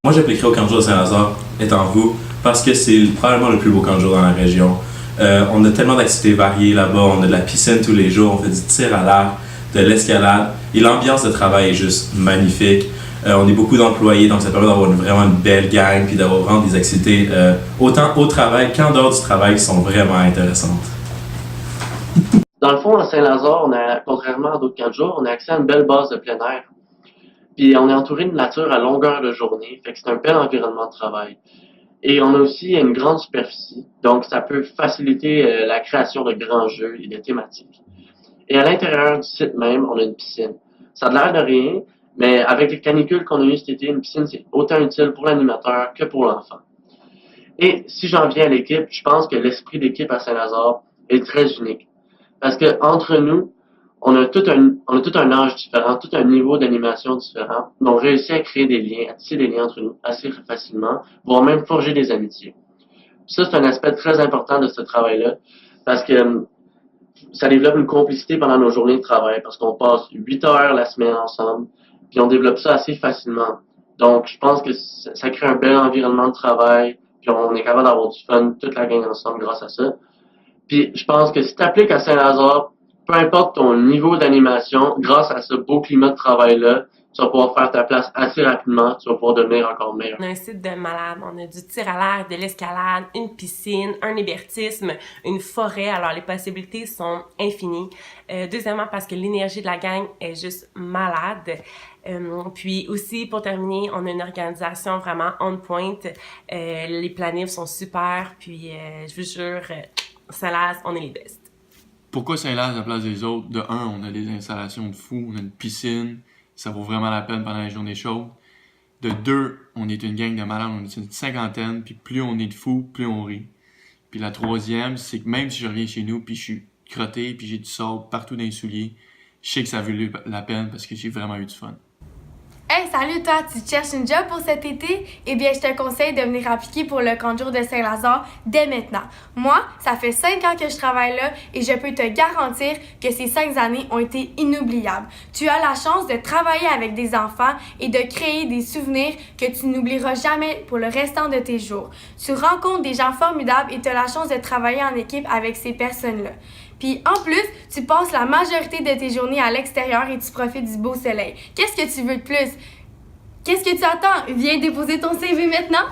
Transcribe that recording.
Moi, j'appliquerai au camp de jour de Saint-Lazare, étant vous, parce que c'est probablement le plus beau camp de jour dans la région. On a tellement d'activités variées là-bas, on a de la piscine tous les jours, on fait du tir à l'arc, de l'escalade, et l'ambiance de travail est juste magnifique. On est beaucoup d'employés, donc ça permet d'avoir vraiment une belle gang, puis d'avoir vraiment des activités autant au travail qu'en dehors du travail qui sont vraiment intéressantes. Dans le fond, à Saint-Lazare, contrairement à d'autres camps de jour, on a accès à une belle base de plein air. Puis on est entouré de nature à longueur de journée, fait que c'est un bel environnement de travail. Et on a aussi une grande superficie, donc ça peut faciliter la création de grands jeux et de thématiques. Et à l'intérieur du site même, on a une piscine. Ça a l'air de rien, mais avec les canicules qu'on a eues cet été, une piscine c'est autant utile pour l'animateur que pour l'enfant. Et si j'en viens à l'équipe, je pense que l'esprit d'équipe à Saint-Lazare est très unique. Parce que entre nous, on a tout un âge différent, tout un niveau d'animation différent. Donc, on réussit à créer des liens, à tisser des liens entre nous assez facilement, voire même forger des amitiés. Ça, c'est un aspect très important de ce travail-là, parce que ça développe une complicité pendant nos journées de travail, parce qu'on passe 8 heures la semaine ensemble, puis on développe ça assez facilement. Donc, je pense que ça crée un bel environnement de travail, puis on est capable d'avoir du fun, toute la gang ensemble grâce à ça. Puis, je pense que si tu appliques à Saint-Lazare, peu importe ton niveau d'animation, grâce à ce beau climat de travail-là, tu vas pouvoir faire ta place assez rapidement, tu vas pouvoir devenir encore meilleur. On a un site de malade, on a du tir à l'air, de l'escalade, une piscine, un hébertisme, une forêt, alors les possibilités sont infinies. Deuxièmement, parce que l'énergie de la gang est juste malade. Puis aussi, pour terminer, on a une organisation vraiment on point. Les planifs sont super, puis je vous jure, Saint-Laz, on est les best. Pourquoi Saint-Laz à la place des autres? De un, on a des installations de fou, on a une piscine, ça vaut vraiment la peine pendant les journées chaudes. De deux, on est une gang de malades, on est une cinquantaine, puis plus on est de fous, plus on rit. Puis la troisième, c'est que même si je reviens chez nous, puis je suis crotté, puis j'ai du sable partout dans les souliers, je sais que ça a valu la peine parce que j'ai vraiment eu du fun. Hey, salut toi, tu cherches une job pour cet été? Eh bien, je te conseille de venir appliquer pour le camp de jour de Saint-Lazare dès maintenant. Moi, ça fait 5 ans que je travaille là et je peux te garantir que ces 5 années ont été inoubliables. Tu as la chance de travailler avec des enfants et de créer des souvenirs que tu n'oublieras jamais pour le restant de tes jours. Tu rencontres des gens formidables et tu as la chance de travailler en équipe avec ces personnes-là. Puis en plus, tu passes la majorité de tes journées à l'extérieur et tu profites du beau soleil. Qu'est-ce que tu veux de plus? Qu'est-ce que tu attends? Viens déposer ton CV maintenant!